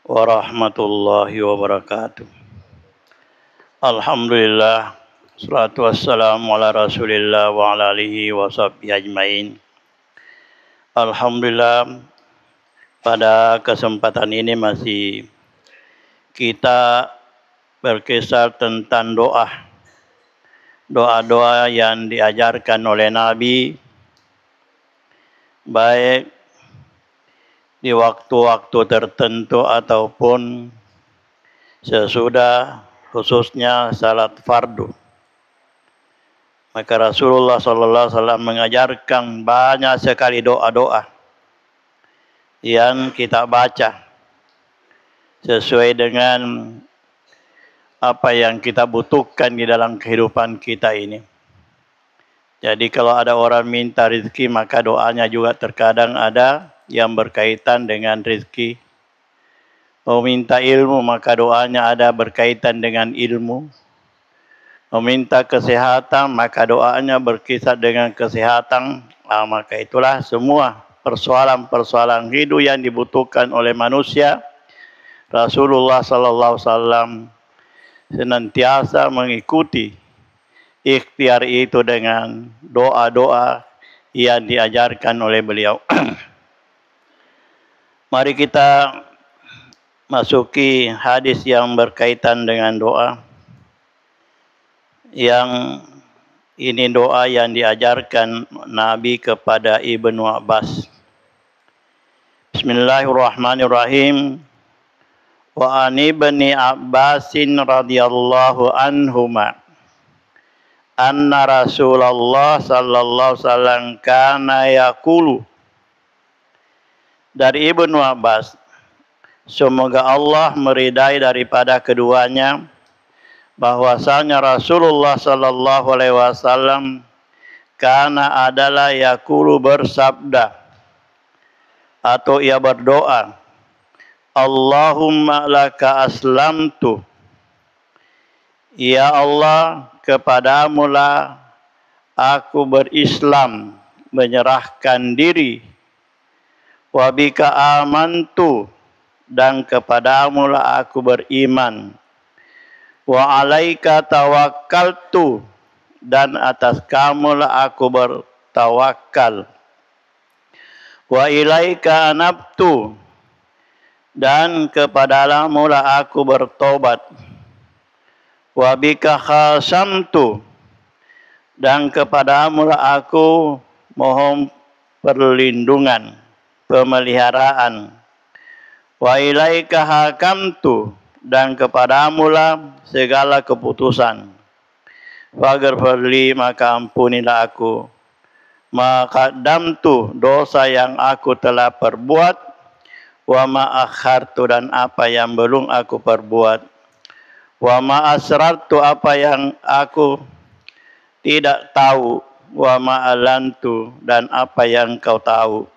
warahmatullahi wabarakatuh. Alhamdulillah, salatu wassalamu ala rasulillah wa ala alihi wa sahbihi ajmain. Alhamdulillah, pada kesempatan ini masih kita berkisar tentang doa. Doa-doa yang diajarkan oleh Nabi, baik di waktu-waktu tertentu ataupun sesudah, khususnya salat fardu. Maka Rasulullah SAW mengajarkan banyak sekali doa-doa yang kita baca sesuai dengan apa yang kita butuhkan di dalam kehidupan kita ini. Jadi kalau ada orang minta rezeki, maka doanya juga terkadang ada yang berkaitan dengan rezeki. Mau minta ilmu, maka doanya ada berkaitan dengan ilmu. Meminta kesehatan, maka doanya berkisar dengan kesehatan. Maka itulah semua persoalan-persoalan hidup yang dibutuhkan oleh manusia. Rasulullah SAW senantiasa mengikuti ikhtiar itu dengan doa-doa yang diajarkan oleh beliau. Mari kita masuki hadis yang berkaitan dengan doa. Yang ini doa yang diajarkan Nabi kepada Ibnu Abbas. Bismillahirrahmanirrahim. Wa an ibni Abbasin radhiyallahu anhuma anna Rasulullah sallallahu alaihi wasallam kana yaqulu. Dari Ibnu Abbas, semoga Allah meridai daripada keduanya, bahwasanya Rasulullah sallallahu alaihi wasallam kana adalah yaqulu bersabda atau ia berdoa, Allahumma laka aslamtu. Ya Allah, kepadamulah aku berislam, menyerahkan diri. Wa bika amantu, dan kepadamulah aku beriman. Wa alaika tawakkaltu, dan atas kamulah aku bertawakal. Wa ilaika anabtu, dan kepadamu lah aku bertobat. Wa bika khasamtu, dan kepadamu lah aku mohon perlindungan, pemeliharaan. Wa ilaika hakamtu, dan kepadamu lah segala keputusan. Faghfirli, maka ampunilah aku. Maka qaddamtu, dosa yang aku telah perbuat. Wa ma akhartu, dan apa yang belum aku perbuat. Wa ma asrartu, apa yang aku tidak tahu. Wa ma alantu, dan apa yang kau tahu.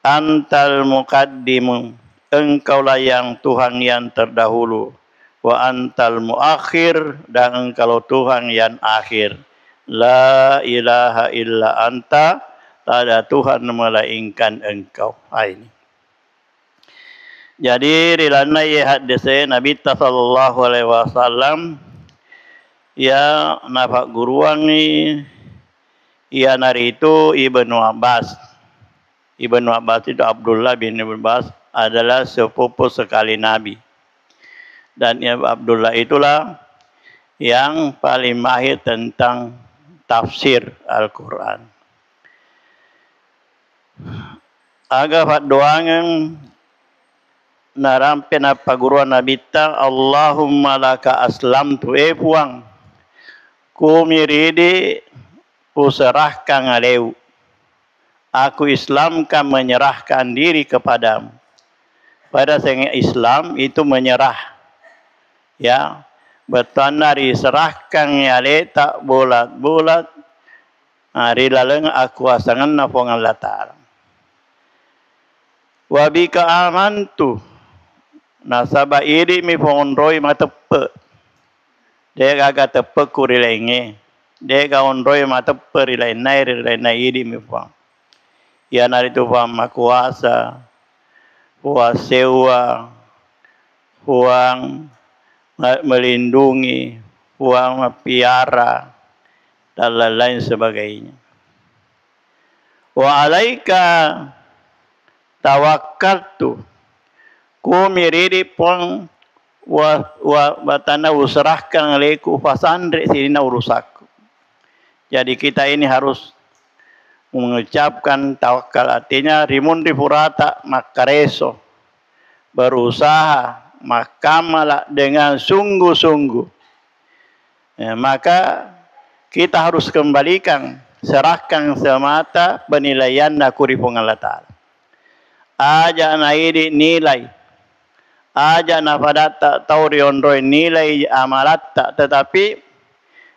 Antal muqaddimu, engkaulah yang Tuhan yang terdahulu. Wa antal muakhir, dan engkau Tuhan yang akhir. La ilaha illa anta, tak ada Tuhan melainkan engkau. Ini. Jadi rilana ye hadis Nabi sallallahu alaihi wasallam ya nafak guruan ni ya nari itu Ibnu Abbas. Ibnu Abbas itu Abdullah bin Abbas adalah sepupu sekali Nabi. Dan ya Abdullah itulah yang paling mahir tentang tafsir Al-Quran. Agak doangan narampe na paguruan Nabi ta, Allahumma laka aslamtu, puang ku miridi userahkan aleu, aku Islamkan, menyerahkan diri kepadamu. Pada sengit Islam itu menyerah, ya, bertanda diserahkan ale tak bulat-bulat. Hari lalang aku asangan napongan latar. Wabika amantu, nasaba iri mi pondroi matepe. Dia kagak tepe kurilenge. Dia kaondroi matepe rilai iri mi pong. Ya nari tu pam makuasa, puasewa, huang melindungi, huang piara dan lain-lain sebagainya. Wa alaika tawakkaltu, kumi riri pun batana usrahkan alaiku fasandri sirina urusaku. Jadi kita ini harus mengucapkan tawakal, artinya rimun di purata makareso, berusaha makamalah dengan sungguh-sungguh. Ya, maka kita harus kembalikan, serahkan semata penilaian kuripung Allah Ta'ala. Aja na ini nilai, aja na padata tauri ondroi nilai amalatta, tetapi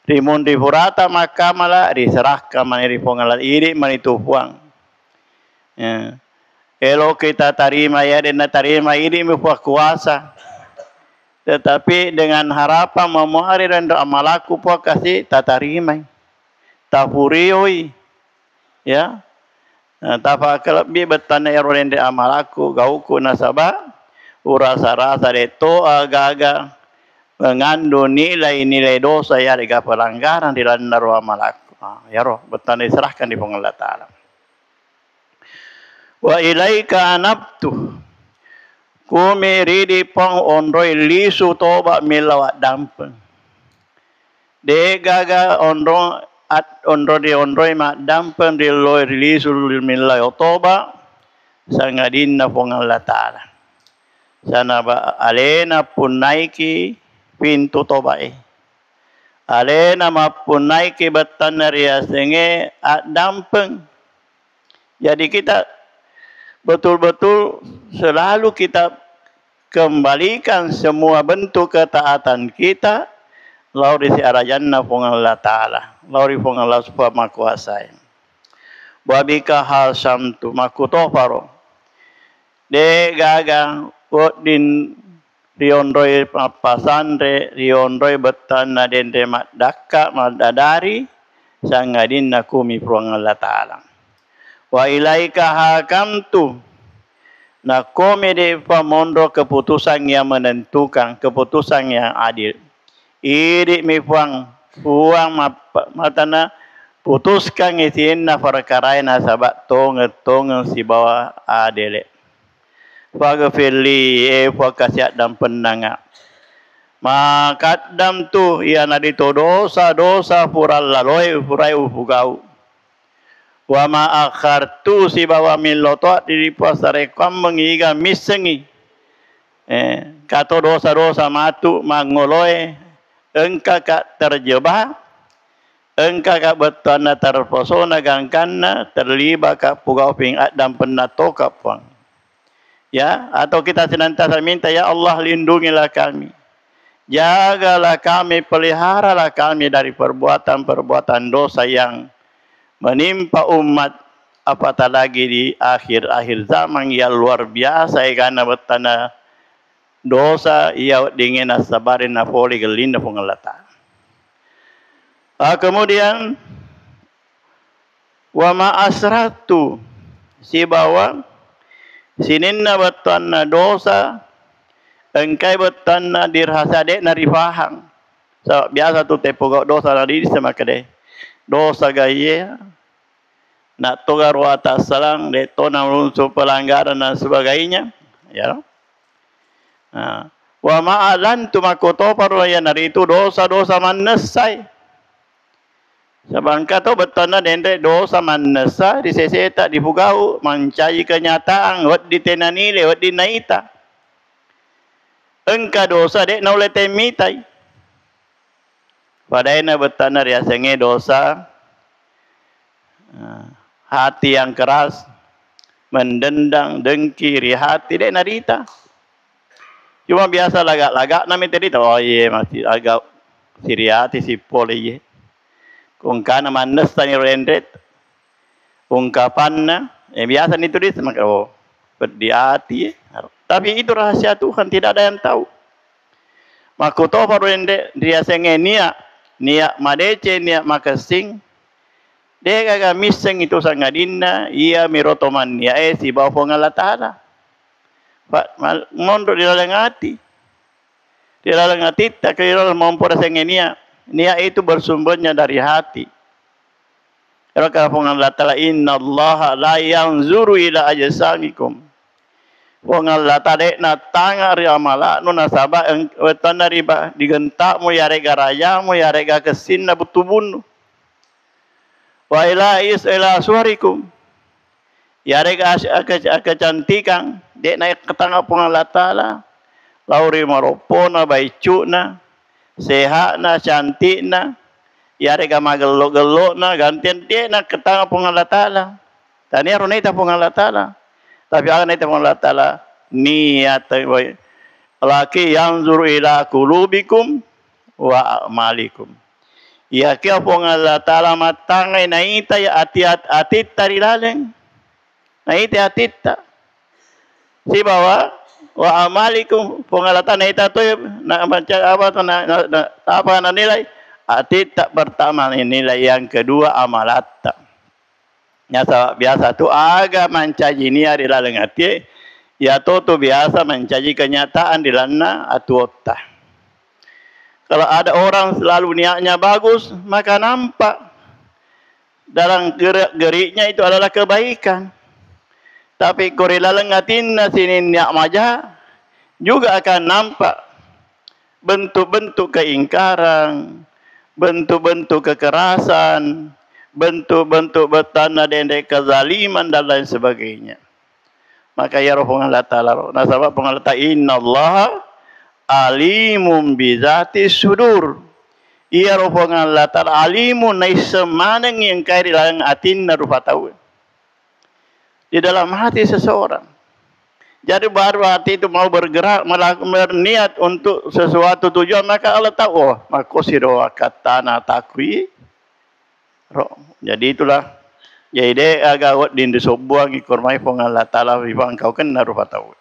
rimun di purata makamalah diserahkan maniripung Allah ini manitupuang. Ya. Elo kita tarima ya dan tarima ini mempunyai kuasa. Tetapi dengan harapan memuari dan amalaku puak kasih tatarimai, tapurioi, ya, tapakal bi betana erorende amalaku gauku nasabah, urasa-rasa deto aga-aga mengandung nilai-nilai dosa ya dengan pelanggaran di dalam amalaku. Ya roh betana diserahkan di Allah Ta'ala. Wa ilaika anabtu, kumi ridi pong ondroi lisu toba milawat dampeng. De gaga ondro di ondroi mak dampeng di loi lisu milawat toba sangadinna pong Allah Ta'ala. Sana ba alena pun naiki pintu toba alena mapun naiki betana riasenge at dampeng. Jadi kita betul-betul selalu kita kembalikan semua bentuk ketaatan kita lauri si arajanna pung Allah Ta'ala, lauri pung Allah Subhanahu wa kuasa. Wabika hal samtu makutofaro de gaga odin riondroi pasandre riondroi betana dende mak dakka madadari sangadinna kumi pung Allah Ta'ala. Wa ilaika hakamtu, nah kami di pamondo keputusan yang menentukan, keputusan yang adil. Iri mi puang matana putuskan isinna perkara na sabat tong si bawa adile. Faghfirli fakasiat dan penanga. Makadam tu ia nadito dosa purallaloi purai ufugau. Wa ma akhartu si bawa miloto di pasare kam mengiga misengi kato dosa matu mangoloe engka ka terjebak engka ka betana terpesona gangkanna terlibat ka pugau ping adam penato kapang, ya, atau kita senantiasa minta ya Allah lindungilah kami, jagalah kami, peliharalah kami dari perbuatan dosa yang menimpa umat, apatah lagi di akhir zaman yang luar biasa karena betana dosa ia dingin sabarin nafoli gelinda pengelata. Kemudian wa ma asratu si bawa sininna betana dosa engkai betana dirhasade narifahang. So biasa tu tepogok dosa nadi semakade. Dosa gaya nak togar wa tasalang deto na unsur pelanggaran dan sebagainya, ya. Wa ma'alan tu makoto parwaya nari itu dosa manesai. Sabangka tu betana dende dosa manesa diseseta dipugau mencari kenyataan wat ditenanile wat dinaita. Engka dosa dek na ulete mitai. Padahal betana riasenge dosa hati yang keras, mendendang, dengki, hati dek narita. Cuma biasa lagak-lagak nami tadi oh iya masih agak siriati si pole ye. Kung kana manes tani rendet ungkapannya biasa ditulis maka oh berdiati. Tapi itu rahasia Tuhan, tidak ada yang tahu. Makuto baru rendet dia senge niat madece niat makasing dia gaga miseng itu sangadina ia mirotoman ya si bawa Allah Ta'ala pak mondok di dalam hati Di dalam hati tak kira mampu rasa niat. Niat itu bersumbernya dari hati. Kalau kata Allah Ta'ala, Inna Allah la yanzuru ila ajsamikum. Allah Ta'ala na tanga ri amala nu nasaba ang wetana riba digentak mu yarega raja mu yarega kesin na butubun. Wa ila suarikum. Yarega kecantikan dek naik ketanga Allah Ta'ala. Lauri maropona baicuna sehat na cantik na yarega magelo-gelo na gantian dia na ketanga Allah Ta'ala. Tani arunita Allah Ta'ala. Tapi akan itu Allah Ta'ala niat laki yang zuru ila kulubikum wa amalikum. Ya kia Allah Ta'ala matangai naita ya ati tari laleng. Naita atita. Si bawa wa amalikum Allah Ta'ala naita tu na baca apa na nilai atita pertama nilai yang kedua amalatta. Biasa tu agak mencaji niat di dalam hati, ya tu biasa mencaji kenyataan di dalam atuota. Kalau ada orang selalu niatnya bagus, maka nampak dalam gerak-geriknya itu adalah kebaikan. Tapi kalau di dalam hatinya sini niat maja, juga akan nampak bentuk-bentuk keingkaran, bentuk-bentuk kekerasan, bentuk-bentuk bertanda dendek kezaliman dan lain sebagainya. Maka ya Allah Ta'ala nasabah pengalata inna Allah alimun bizati sudur. Ya Allah Ta'ala alimun naisemanang yang kaya di dalam atin narufatawi. Di dalam hati seseorang. Jadi baru hati itu mau bergerak, berniat untuk sesuatu tujuan, maka Allah tahu, oh, makosido katana takwi. Jadi itulah jadi agak di sebuah ngikurmai Allah Ta'ala bibang kau kan naruh tahu.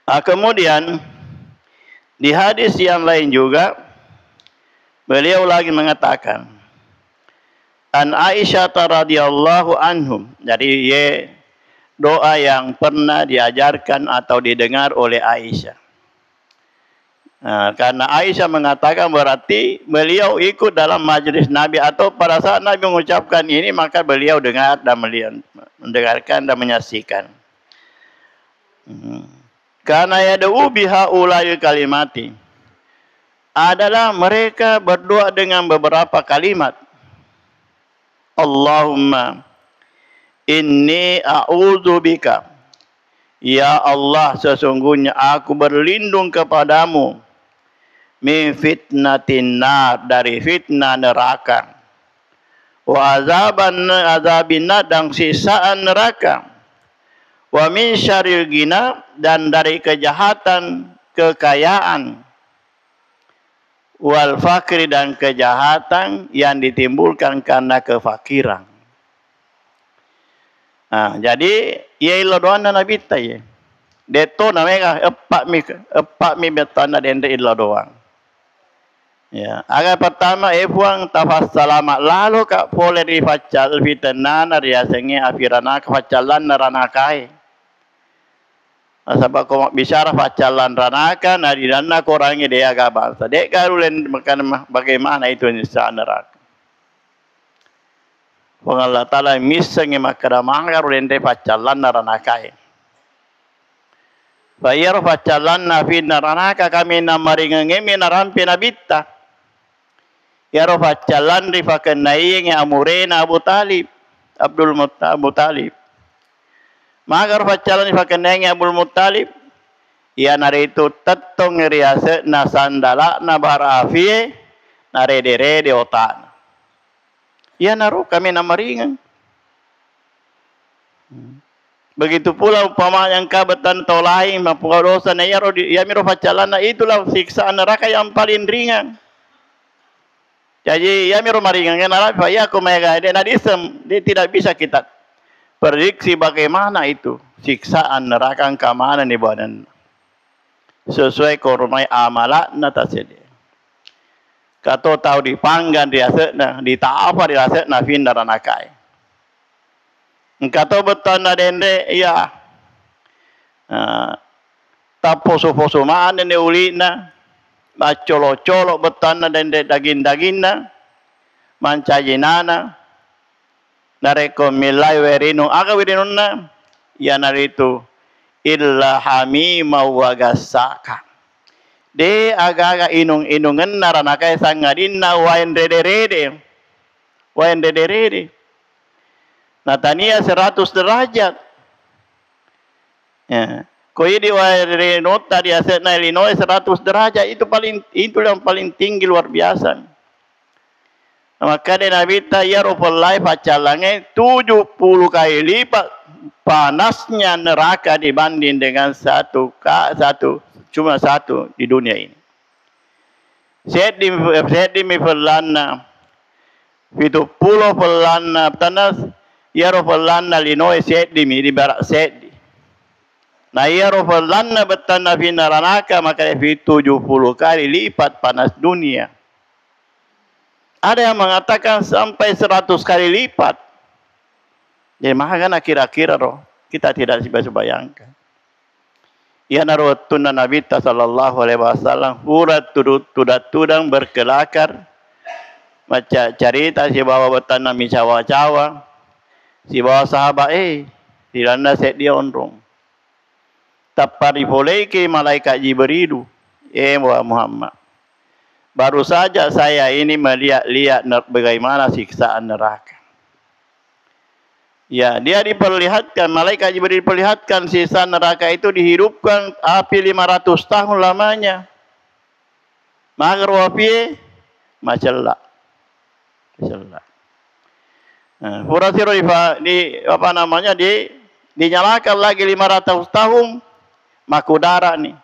Kemudian di hadis yang lain juga beliau lagi mengatakan an Aisyah radhiyallahu anhum. Jadi doa yang pernah diajarkan atau didengar oleh Aisyah. Nah, karena Aisyah mengatakan berarti beliau ikut dalam majelis Nabi atau pada saat Nabi mengucapkan ini maka beliau dengar dan mendengarkan dan menyaksikan. Karena yad'u biha ulai kalimati adalah mereka berdoa dengan beberapa kalimat. Allahumma inni a'udzubika. Ya Allah, sesungguhnya aku berlindung kepadamu min fitnatin nar, dari fitnah neraka, wa azabin nar, dan sisaan neraka, wa min syarril ghina, dan dari kejahatan kekayaan, wal fakri, dan kejahatan yang ditimbulkan karena kefakiran. Nah, jadi ia ilo doa Nabi taye. Deto namanya epak mi betanda dende ilo doang. Ya, agak pertama epuang tafas salamat lalu kak boleh difacal fitnah riasengi afirana kefacalan naranakai. Sebab kau bicara facalan ranaka naridana korangi dia agak bangsa. Dek karulen makan bagaimana itu nisah neraka. Allah Ta'ala misangi makramah karulen de facalan naranakai. Bayar facalan nafi naranaka kami namaringengemi narampi nabita. Ya facalan rifakenai yang amurena Abu Talib, Abu Talib. Maka facalan rifakenai yang Abu Talib. Ya nari itu tetong riase na sandala na barafi na rede otak. Ya naru kami namaringan. Begitu pula umpama yang kabatan tolaing mampu dosa na ya miro facalan na itulah siksaan neraka yang paling ringan. Jadi ya miro maringan kenapa ya aku mega dia nadisem dia tidak bisa kita prediksi bagaimana itu siksaan neraka kemana nih badan sesuai kormai amalat nata sede. Kato tahu dipanggan dia sedang ditaapa dia sedang findaranakai. Kato betul na dende ya taposo-poso mana ne ulina, macolo-colo betana dan daging-dagingna, mancajinana, nareko milai werino aga wirinuna, ya naritu illa hamima wa gasaka. De aga-aga inung-inungan naranakay sangadin na wain rede-rede. Wain rede-rede. Natania 100 derajat. Ya. Koi di wain nota di aset na Illinois 100 derajat itu yang paling tinggi luar biasa. Maka di Nabi Tayyarufullah pacalangnya 70 kali lipat panasnya neraka dibanding dengan cuma satu di dunia ini. Set di mifalana, itu pulau falana tanas, yarofalana Illinois set di barat set di. Nah yarofalana betana finaranaka maka itu 70 kali lipat panas dunia. Ada yang mengatakan sampai 100 kali lipat. Jadi makanya kira-kira roh kita tidak bisa bayangkan. Ya narwatuna Nabi sallallahu alaihi wasallam urat tudang berkelakar macam cerita si bawa betana mi cawa-cawa si bawa sahabat dilanda set dia onrong tapari boleh ke malaikat Jibril Muhammad baru saja saya ini melihat bagaimana siksaan neraka. Ya, dia diperlihatkan, malaikat Jibril diperlihatkan sisa neraka itu dihidupkan api 500 tahun lamanya. Magar wapi macella. Macella. Furasiro dinyalakan lagi 500 tahun makudara nih.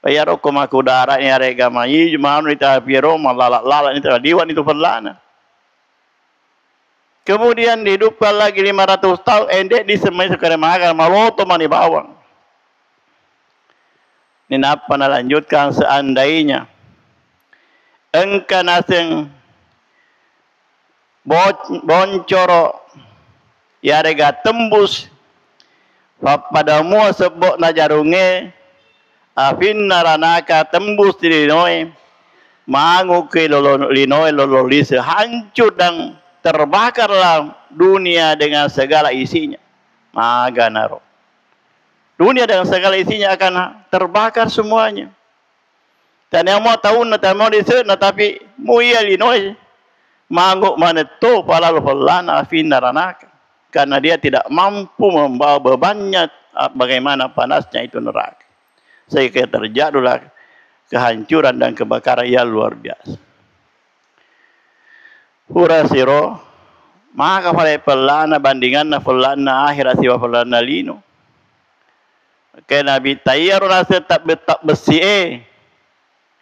Bayaro ko makudara ni arega mai jumaun ita piro malala itu diwan itu perlana. Kemudian dihidupkan lagi 500 tahun, endek disemai sekarang makan, maloto mani bawang. Ini apa lanjutkan seandainya engkau naseng boncoro ya rega tembus padamu sebok najarunge afin naranaka tembus di Illinois mangu ke Illinois lololise hancur dan terbakarlah dunia dengan segala isinya. Maganaro. Dunia dengan segala isinya akan terbakar semuanya. Dan yang mau tahu mau disana tapi muia Illinois manguk maneto palalu pelana finaranaka karena dia tidak mampu membawa bebannya bagaimana panasnya itu neraka. Sehingga terjadilah kehancuran dan kebakaran yang luar biasa. Purasiro maka pada pelana bandingan na pelana akhirat siwa pelana lino. Kena Nabi Tayyarun tetap besi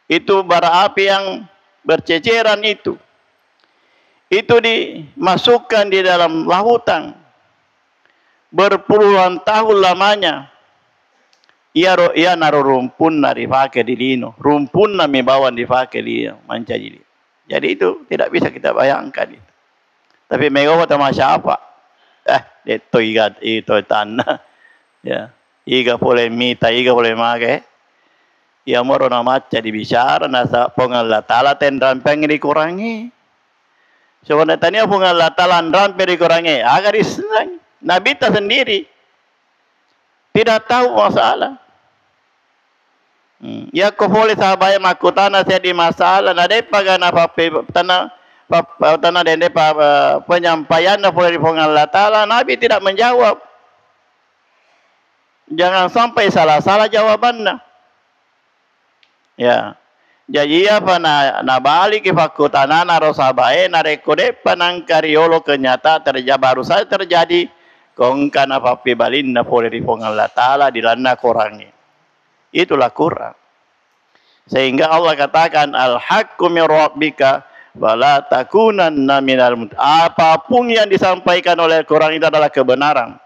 itu bara api yang berceceran itu dimasukkan di dalam lautan berpuluhan tahun lamanya. Ia naruh rumpun na dipakai di lino, rumpun na mibawan dipakai di lino, mancajili. Jadi itu tidak bisa kita bayangkan itu. Tapi megawa sama siapa? Itu tanah. Ya, iga boleh mita, iga boleh make. Ya moro na maca dibicara nasa pengalat Allah ten rampeng dikurangi. Sebenarnya pengalat Allah rampeng dikurangi. Agar disenang. Nabi ta sendiri tidak tahu masalah. Ya ko boleh sahabat makutana saya di masalah nade pagana tanah dende penyampaian boleh dipengalat Allah Nabi tidak menjawab. Jangan sampai salah-salah jawabannya. Ya. Jadi apa na balik ke fakutana na rosabae na rekode panangkariolo kenyata baru saja terjadi kongkan apa balin na boleh dipengalat Allah dilana kurangi. Itulah Quran. Sehingga Allah katakan al-haqqu min rabbika wala takunanna minal apapun yang disampaikan oleh Quran itu adalah kebenaran.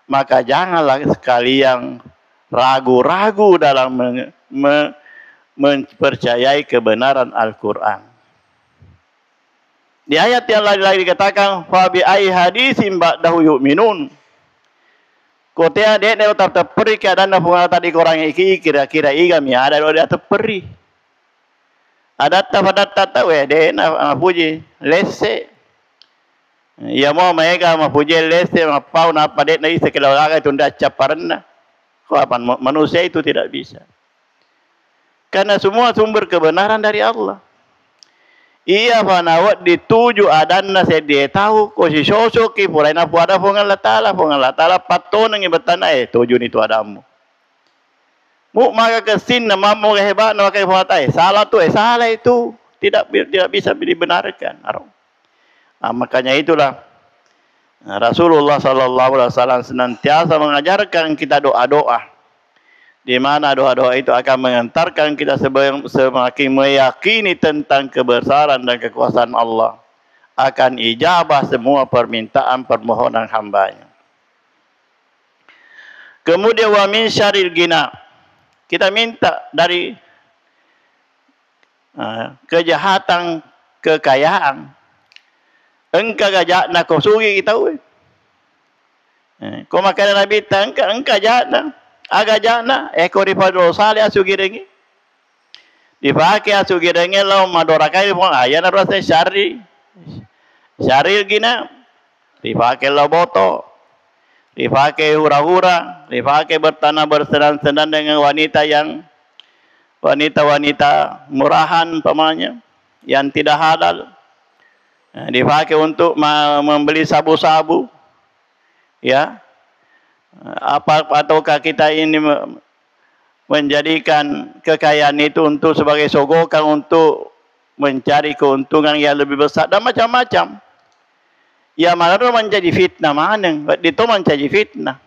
Maka janganlah sekalian ragu-ragu dalam mempercayai kebenaran Al-Quran. Di ayat yang lain dikatakan fa bi ai hadisin ba'dahu yu'minun. Kotea dek ne otak teperi ke ada na pungal tadi korang iki kira-kira iga mi ada do dia teperi. Ada tata we dek na puji lese. Ya mau mereka ma puji lese ma pau na apa dek na isa kalau aga tunda caparna. Kapan manusia itu tidak bisa. Karena semua sumber kebenaran dari Allah. Iya panawat dituju adanna saya dia tahu ko si sosok ki puraina puada pongan latala patonang ibatan tuju itu adamu. Mu maka kesin nama mau hebat nama kai puatai salah tu salah itu tidak bisa dibenarkan. Makanya itulah Rasulullah sallallahu alaihi wasallam senantiasa mengajarkan kita doa-doa. Di mana doa-doa itu akan mengantarkan kita semakin meyakini tentang kebesaran dan kekuasaan Allah. Akan ijabah semua permintaan permohonan hambanya. Kemudian wa min syarril ghina. Kita minta dari kejahatan kekayaan. Engkau gajak nak kau sugi kita. Kau makan Nabi engkau jahat nak. Aga jana ekori padro sale asugirengi dipakai asugirengi lo madorakai pun ayana rasa syari gina dipakai lo boto dipakai hura-hura dipakai bertanah bersenang-senang dengan wanita murahan pamannya yang tidak halal dipakai untuk membeli sabu-sabu ya. Ataukah kita ini menjadikan kekayaan itu untuk sebagai sogokan untuk mencari keuntungan yang lebih besar dan macam-macam. Ya mana menjadi fitnah mana? Itu menjadi fitnah.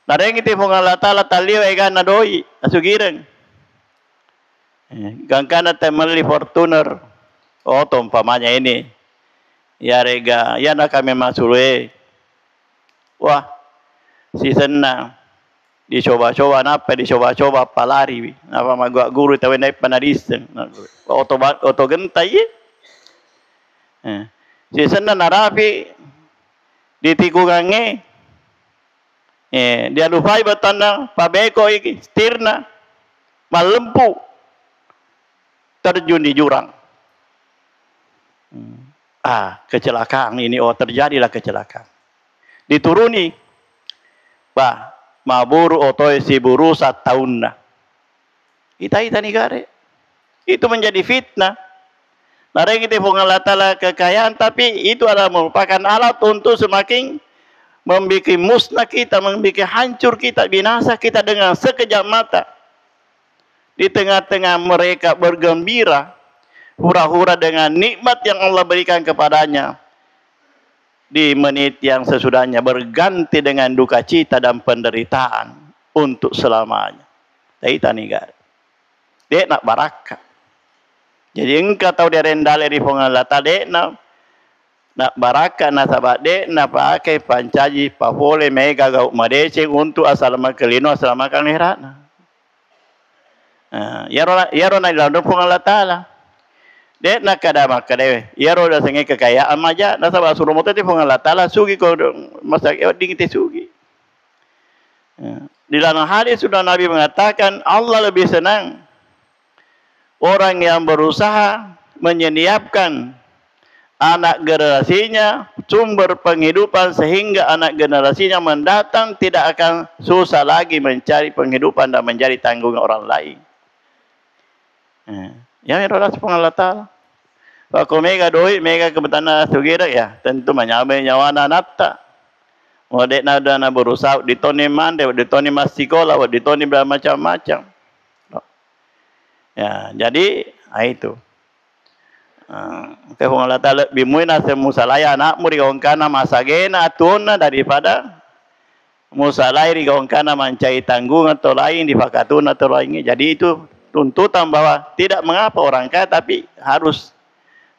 Nara kita pengalat Allah taliu egan nadoi asugiren. Gangkana temeli Fortuner. Oh umpamanya ini. Ya rega, ya nak kami masulwe. Wah, si senang dicoba-coba napa dicoba-coba palari napa magua guru tahu naik panadisen oto gentai si senang narapi ditikugange dia lupai batana pabeko iki stirna malempu terjun di jurang kecelakaan ini terjadilah kecelakaan dituruni maburu otoy si buru 1 tahun na ita negara itu menjadi fitnah nara kita pengalatala kekayaan tapi itu adalah merupakan alat untuk semakin membuat musnah kita membuat hancur kita binasa kita dengan sekejap mata di tengah-tengah mereka bergembira hura-hura dengan nikmat yang Allah berikan kepadanya di menit yang sesudahnya berganti dengan duka cita dan penderitaan untuk selamanya. Taita negara. Dek nak barakah. Jadi engkau tahu dia rendale di pengalata dek nak barakah nak sahabat dek nak pakai pancaji pavole mega gau madeceng untuk asal makelino asal makan herat. Ya rona ilau pengalata lah. Dek nak kada makade ya roda senge kekayaan maja nasa basuro mote ti pengalatala sugi ko masak dingin ti sugi di dalam hadis sudah Nabi mengatakan Allah lebih senang orang yang berusaha menyiapkan anak generasinya sumber penghidupan sehingga anak generasinya mendatang tidak akan susah lagi mencari penghidupan dan menjadi tanggungan orang lain ya roda pengalatala Kalau mega doi, mega kebetulan sugira ya, tentu menyabai nyawana nata. Modek nada na berusaha ditoni mande, ditoni masikola, ditoni bermacam-macam. Ya, jadi itu. Kau ngalata bimuin ase musalaya anak muri gongkana masagena atuna daripada musalai di gongkana mancai tanggung atau lain di fakatuna atau lainnya. Jadi itu tuntutan bahwa tidak mengapa orang kaya tapi harus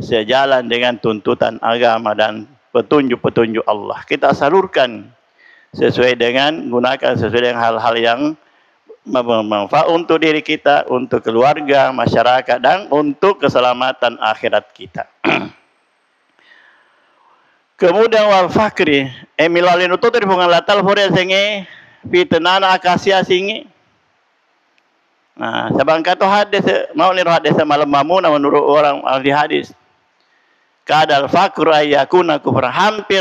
sejalan dengan tuntutan agama dan petunjuk-petunjuk Allah. Kita salurkan sesuai dengan gunakan sesuai dengan hal-hal yang bermanfaat untuk diri kita, untuk keluarga, masyarakat dan untuk keselamatan akhirat kita. Kemudian wal fakri emilalin itu dari bunga latal hore senge fitnana akasia singi. Nah, sabangka to hadis mau ni hadis malam mamuna menurut orang ahli hadis. Kadal fakru ayakuna kufur, hampir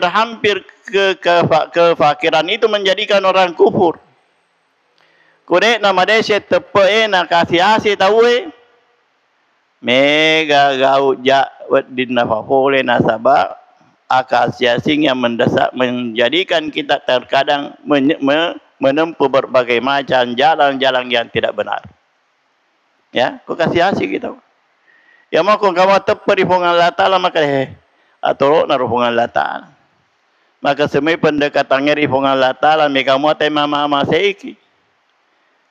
kefakiran itu menjadikan orang kufur. Kune nama desa tepe na kasih tahu mega gau ja wadin nafapole nasaba akasia sing yang mendesak menjadikan kita terkadang menempuh berbagai macam jalan-jalan yang tidak benar. Ya, kok kasih kita. Ya mau kau kamu tepat di hubungan Allah Ta'ala maka atau naruh hubungan Allah Ta'ala. Maka semua pendekatannya di hubungan Allah Ta'ala mereka mau tema mama seiki.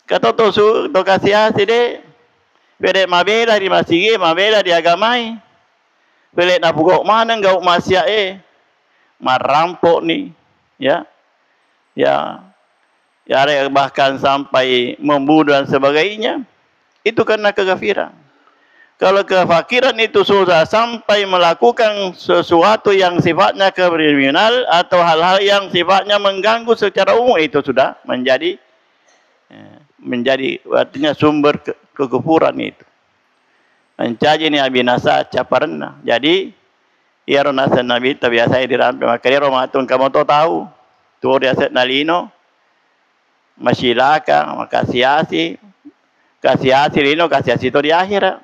Kata tu kasih deh. Pede mabela di masjid, mabela di agamai. Pede nak pukul mana engkau masya marampok ni, ya, bahkan sampai membunuh dan sebagainya. Itu karena kekafiran. Kalau kefakiran itu susah sampai melakukan sesuatu yang sifatnya kriminal atau hal-hal yang sifatnya mengganggu secara umum itu sudah menjadi artinya sumber kekufuran itu. Mencaji ni abinasa caparna. Jadi ia nasa nabi tabiasa dirampe makanya romatun kamu tahu tu dia set nalino masyilaka makasiasi lino kasiasi itu di akhirat.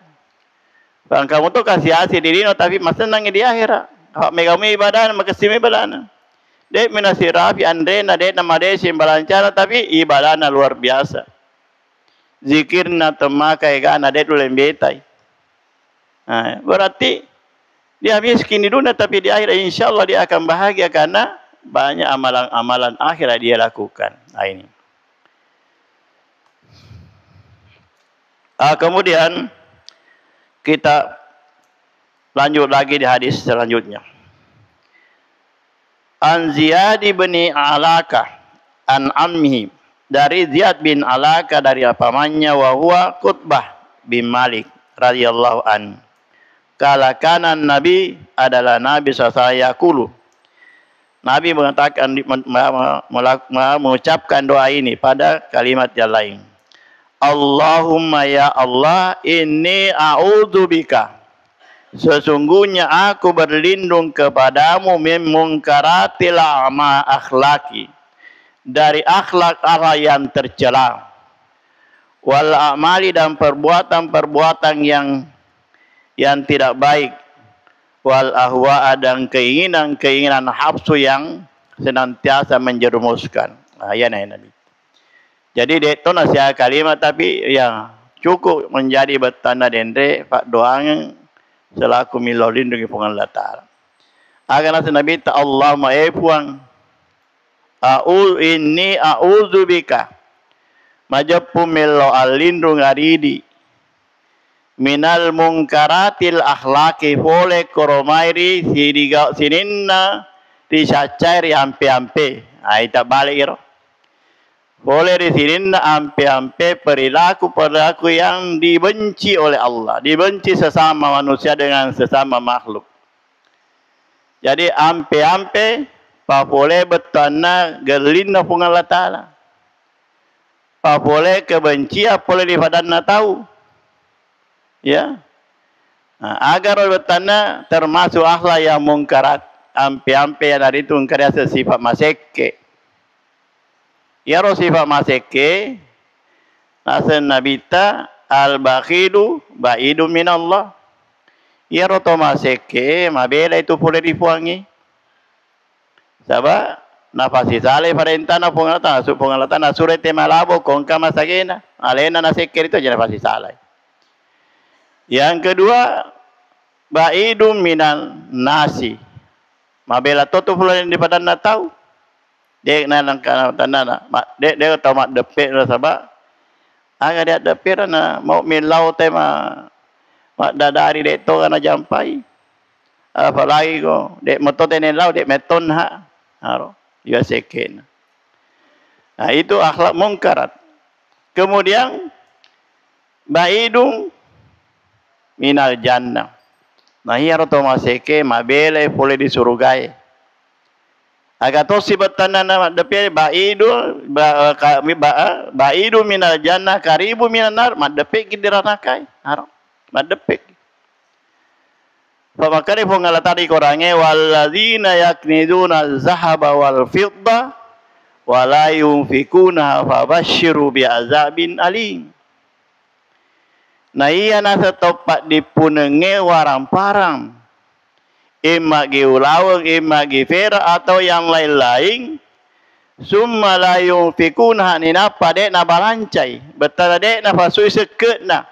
Bang kamu tu kasiasi di lino tapi masa nangi di akhirat. Hak megami ibadah makasimi ibadah. Dek minasirafi andrena dek nama dek simbalancara tapi ibadahnya luar biasa. Zikirna temakai gana dek dulu lembetai. Nah, berarti dia miskin di dunia tapi di akhirat insyaallah dia akan bahagia karena banyak amalan-amalan akhirat dia lakukan. Nah ini. Kemudian kita lanjut lagi di hadis selanjutnya. An Ziyad bin Alaka an ammihi, dari Ziyad bin Alaka dari pamannya wa huwa Qutbah bin Malik radhiyallahu an. Kala kanan Nabi adalah Nabi SAW. Nabi mengatakan mengucapkan doa ini pada kalimat yang lain. Allahumma ya Allah, inni a'udzubika. Sesungguhnya aku berlindung kepadamu min munkaratil akhlaki, dari akhlak yang tercela. Wal a'mali, dan perbuatan-perbuatan yang tidak baik. Wal ahwa, dan keinginan hafsu yang senantiasa menjerumuskan. Ya Nabi. Jadi itu nasihat kalimat tapi ya cukup menjadi bertanda dendre pak doang selaku milau lindungi pengen latar. Agar Nabi ta Allah maepuang inni a'udzubika majapu milau alindung aridi minal munkaratil akhlaki pole koromairi sininna disacairi ampe-ampe. Aita balik iro. Boleh di sini ampe-ampe perilaku yang dibenci oleh Allah, dibenci sesama manusia dengan sesama makhluk. Jadi ampe-ampe pak boleh betana gerlina pungal Allah Ta'ala. Pak boleh kebencian boleh di badanna tahu. Ya. Nah, agar betana termasuk akhlak yang mungkarat, ampe-ampe yang dari itu karya sifat maseke. Ya Rasulullah maseke nasen nabita al-bakhilu ba'idu minallah. Ya Rasulullah maseke mabela itu boleh dipuangi. Sabah nafasi saleh perintah na pengalatan na surat malabo kongka masagena alena naseke itu aja nafasi saleh. Yang kedua ba'idu minal nasi. Mabela itu boleh di badan na tahu. Dek nalang kana tanana dek tahu mak depek lah sabak aga dia depek na mau milau tema mak dadari dek to kana jampai apalagi ko dek moto tenen lau dek meton ha haro ya seken. Nah itu akhlak mungkarat. Kemudian baidung minal jannah. Nah iya roto maseke mabele boleh di surgai. Aga to si betana na depe baidu minal jannah karibu minan nar madepe kidiranakai haro madepe pamakare pongala tadi korange walladzina yaknizuna zahaba wal fidda wala yunfikuna fabashiru bi'azabin alim. Nah iya nasa topat dipunenge warang-parang imma giulaweng imma gifera atau yang lain-lain summa la yunfikuna nina pade na balancai betara dek na pasui seketna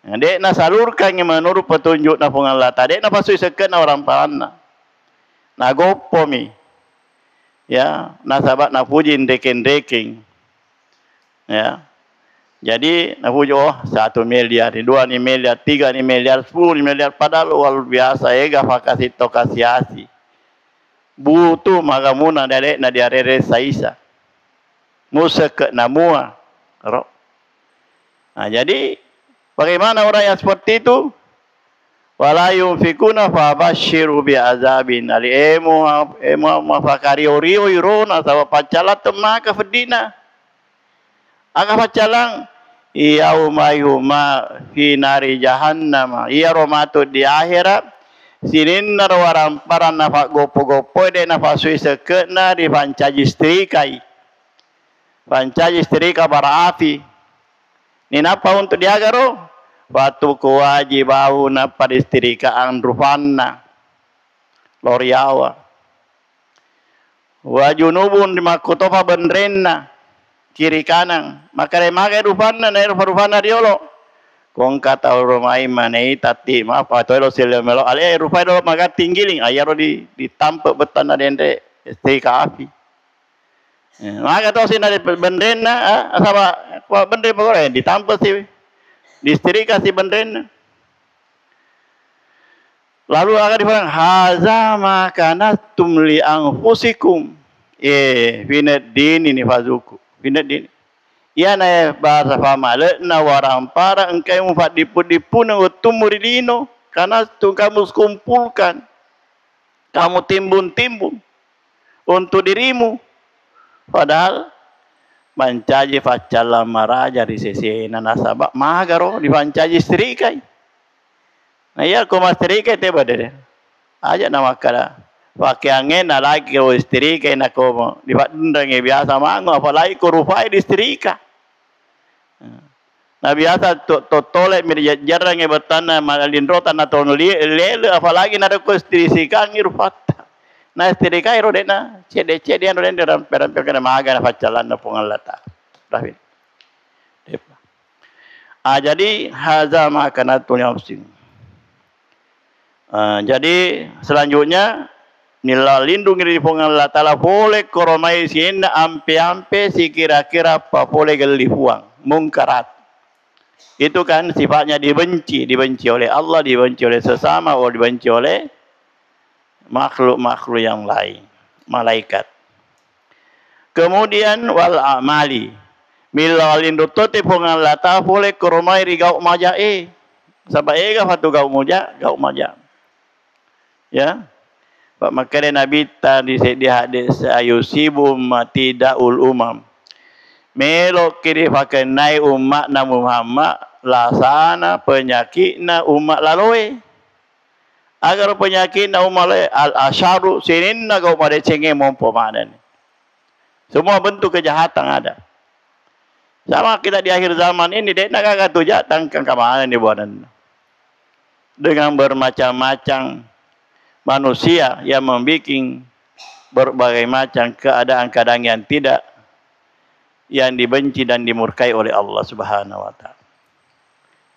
dek na salurkan menurut petunjuk na pungan lata dek na pasui seketna orang parana na gopomi ya nasabat na pujin deking ya. Jadi na puji 1 miliar, 2 miliar, 3 miliar, 10 miliar padahal luar biasa ega fakasi tokasiasi. Butuh maka muna dadek na diarere saisa. Musa ke namua. Nah, jadi bagaimana orang yang seperti itu? Wala yunfikuna fa basyiru bi azabin ali emu mafakari orio irona sawa pacala temaka fedina. Aga pacalang yauma fi nari jahannam iya romatu di akhirat sininnar warang paran nafak gopo-gopo de nafak sui sekena di pancaji istrikai bara api ini apa untuk diagaro waktu kewajibahu napa istrikaan rufanna loriawa wajunubun di makutofa benrenna kiri kanan maka rufanna na rufanna diolo kong kata rumai manei tati maaf atau lo silemelo ale rufai do maka tinggiling ayaro ditampak betana dende setrika api maka to sina bendrena asaba bendre pokoknya ditampak si distrika si bendrena lalu akan dibilang haza makana tumli anfusikum finad din ini fazuku pindah din. Ia na bahasa famale na warang para engkai mufat dipu na utumurino karena tu kamu kumpulkan, kamu timbun untuk dirimu. Padahal mancaji facala maraja di sisi nasabak magaro di mancaji strikai. Nah iya ko mastrikai teba deh. Aja nama kala. Pakai angin lagi ko istrika na ko di padundang biasa mango apalagi ko rufai di istrika. Nah biasa tole mirjarang betana malin rotan atau lele apalagi na ko istrika ngirufata. Na istrika iro dena cede dia ro dena perampe kana maga na facalan na pungalata. Rahim. Jadi haza makanatul nafsin. Jadi selanjutnya nila lindungi di pungan Allah Ta'ala boleh koromai siena ampe-ampe si kira-kira apa boleh geli huang mungkarat itu kan sifatnya dibenci oleh Allah, dibenci oleh sesama atau dibenci oleh makhluk-makhluk yang lain malaikat. Kemudian wal amali mila lindu tote pungan Allah Ta'ala boleh koromai rigau maja sabab ega fatu gau maja ya. Pak makanya Nabi tadi di hadis ayusibum matidaul umam. Melok kiri pakai naik umat na Muhammad lasana penyakitna umat laloi. Agar penyakitna umat laloi al-asyaru sininna kau pada cengeng mompo maknanya. Semua bentuk kejahatan ada. Sama kita di akhir zaman ini dek nak kagak tujak tangkang kemana ni buanan. Dengan bermacam-macam manusia yang membuat berbagai macam keadaan-keadaan yang dibenci dan dimurkai oleh Allah Subhanahu wa Ta'ala.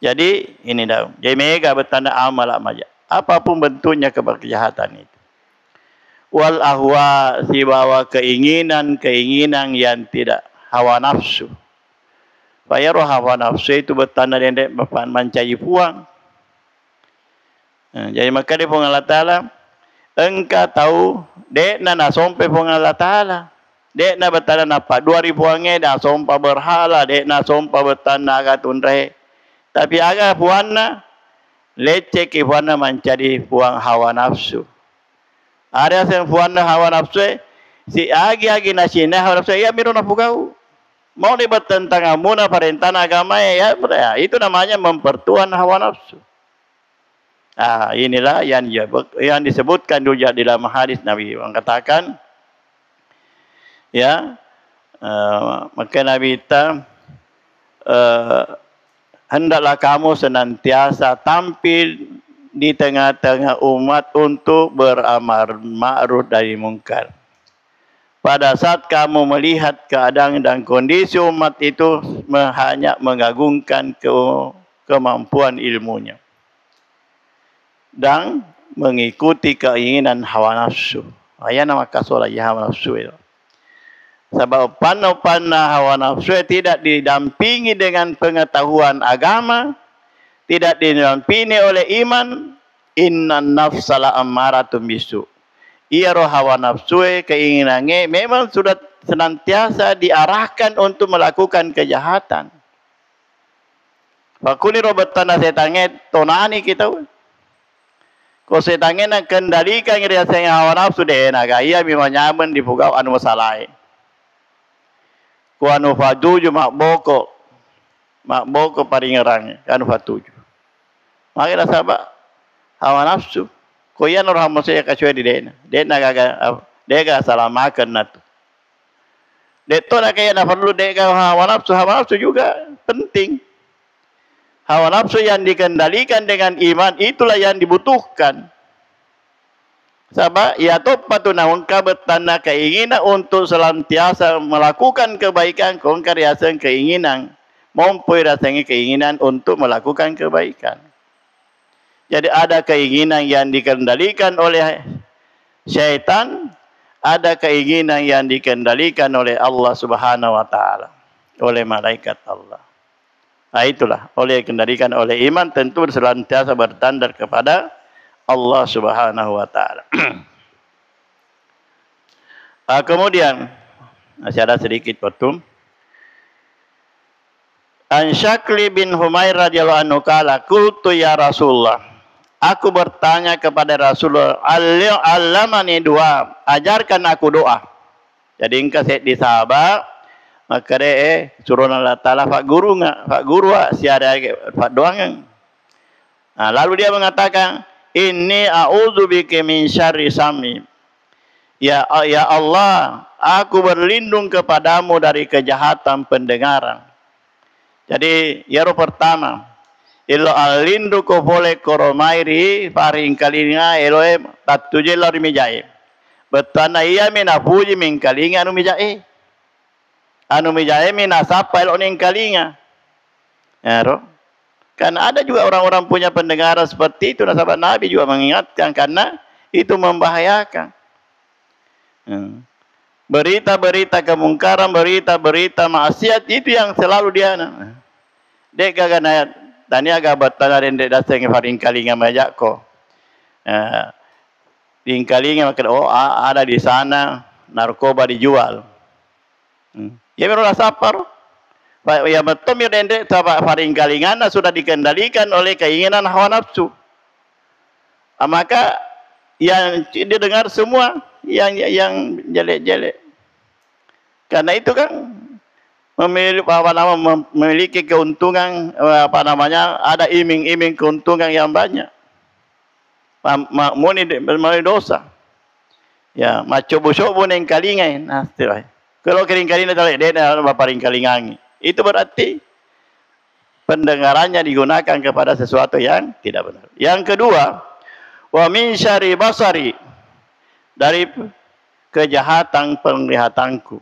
Jadi ini dah. Jadi mereka bertanda amal aja. Apapun bentuknya kejahatan itu. Wal ahwa si bawa keinginan yang tidak hawa nafsu. Bayar hawa nafsu itu bertanda dendek mencari puang. Jadi maka dia Allah Ta'ala engkau tahu dek na sompe Allah Ta'ala dek na bertanda napa 2000 ange dah sompa berhala dek na sompa bertanda agak tunrai tapi agak puanna lecek puanna mencari puang hawa nafsu Ada yang fuana hawa nafsu si agi nasina hawa nafsu ya miru nafukau. Mau libat tentang amuna perintah agama ya, itu namanya mempertuan hawa nafsu. Inilah yang disebutkan juga di dalam hadis Nabi mengatakan ya, maka Nabi kita hendaklah kamu senantiasa tampil di tengah-tengah umat untuk beramar ma'ruf dari mungkar. Pada saat kamu melihat keadaan dan kondisi umat itu hanya mengagungkan kemampuan ilmunya dan mengikuti keinginan hawa nafsu. Ayat nama kasolah hawa nafsu itu. Sebab panah hawa nafsu tidak didampingi dengan pengetahuan agama, tidak didampingi oleh iman. Innan nafsala ammaratun bisu. Ia roh hawa nafsu keinginannya memang sudah senantiasa diarahkan untuk melakukan kejahatan. Fakuli robot tanah setange tonani kita. Ko setange nak kendalikan riasanya hawa nafsu deh naga ia memang nyaman di pugau anu masalah. Ko anu fatuju mak boko paringerang anu fatuju. Makanya sahabat hawa nafsu. Ko yan orang manusia kacau di dena. Dena gaga salah makan natu. Deto nak kaya nak perlu dega hawa nafsu juga penting. Hawa nafsu yang dikendalikan dengan iman itulah yang dibutuhkan. Sebab ya topat naungka betanda keinginan untuk selantiasa melakukan kebaikan, kongkar yasan keinginan, mompoi rasanya keinginan untuk melakukan kebaikan. Jadi ada keinginan yang dikendalikan oleh syaitan, ada keinginan yang dikendalikan oleh Allah Subhanahu wa taala, oleh malaikat Allah. Itulah oleh dikendalikan oleh iman tentu senantiasa bertandar kepada Allah Subhanahu wa taala. Kemudian masih ada sedikit waktu. An Syakli bin Humair radhiyallahu anhu qala qultu ya Rasulullah. Aku bertanya kepada Rasulullah, "Allamani doa, ajarkan aku doa." Jadi engkau set di sahabat, maka suruh Allah Taala pak guru siada pak doang. Lalu dia mengatakan, "Inni a'udzubika min syarri sami." Ya Allah, aku berlindung kepadamu dari kejahatan pendengaran. Jadi yang pertama, ilo alindu ko boleh koromairi paring kalinga eloe tatuje lor mijai. Betana iya mina puji min kalinga anu mijai. Anu mijai mina sapa elo ning kalinga. Ero. Kan ada juga orang-orang punya pendengaran seperti itu. Sahabat Nabi juga mengingatkan karena itu membahayakan. Berita-berita kemungkaran, berita-berita maksiat itu yang selalu dia. Dek gaganayat. Tani agak batala dendek dasar faring kalinga majak ko. Di kalinga makan ada di sana narkoba dijual. Ya berulah sapar. Ya betul ya dendek faring kalinga sudah dikendalikan oleh keinginan hawa nafsu. Maka yang didengar semua yang jelek-jelek. Karena itu kan memiliki keuntungan ada iming-iming keuntungan yang banyak. Makmuni melalui dosa. Ya, maco busuk pun yang kalingai. Nah, kalau kering kalingai dia ada paring kalingangi. Itu berarti pendengarannya digunakan kepada sesuatu yang tidak benar. Yang kedua, wa min syarri basari, dari kejahatan penglihatanku.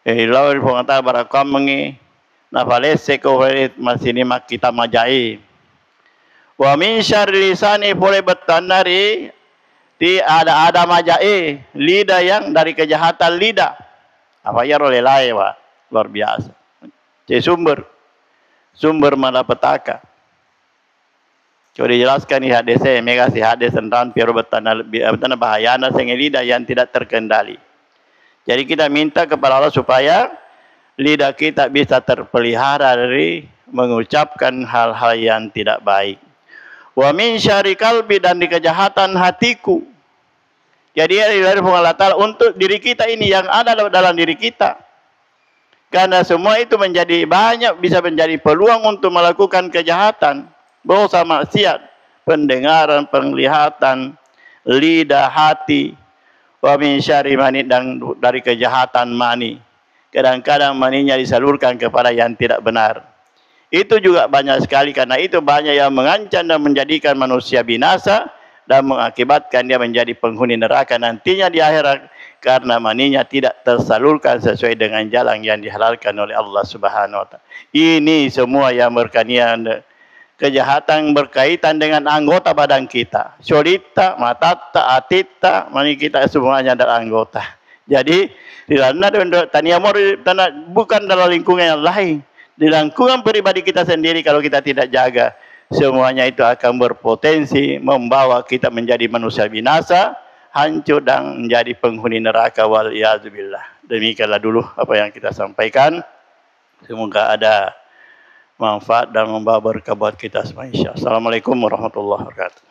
Lawan pengata barakam mengi nafalese ko masini mak kita majai. Wa min syarri lisani boleh bertandari di ada majai lidah yang dari kejahatan lidah. Apa ya rolelai wa luar biasa. Jadi sumber malapetaka. Coba dijelaskan di hadis mega si hadis tentang piru bertanda bahayana sehingga lidah yang tidak terkendali. Jadi kita minta kepada Allah supaya lidah kita bisa terpelihara dari mengucapkan hal-hal yang tidak baik. Wa min syarri qalbi, dan di kejahatan hatiku. Jadi dari Allah Ta'ala untuk diri kita ini yang ada dalam diri kita. Karena semua itu bisa menjadi peluang untuk melakukan kejahatan, dosa maksiat, pendengaran, penglihatan, lidah, hati, wa min syarri mani, dan dari kejahatan mani. Kadang-kadang maninya disalurkan kepada yang tidak benar. Itu juga banyak sekali, karena itu banyak yang mengancam dan menjadikan manusia binasa dan mengakibatkan dia menjadi penghuni neraka nantinya di akhirat, karena maninya tidak tersalurkan sesuai dengan jalan yang dihalalkan oleh Allah Subhanahu wa Ta'ala. Ini semua yang berkaitan kejahatan berkaitan dengan anggota badan kita. Solita, matata, atita, mani kita semuanya adalah anggota. Jadi, bukan dalam lingkungan yang lain. Di lingkungan pribadi kita sendiri, kalau kita tidak jaga, semuanya itu akan berpotensi membawa kita menjadi manusia binasa, hancur dan menjadi penghuni neraka, waliyadzubillah. Demikianlah dulu apa yang kita sampaikan. Semoga ada manfaat dan membawa berkah buat kita semua, insya Allah. Assalamualaikum warahmatullahi wabarakatuh.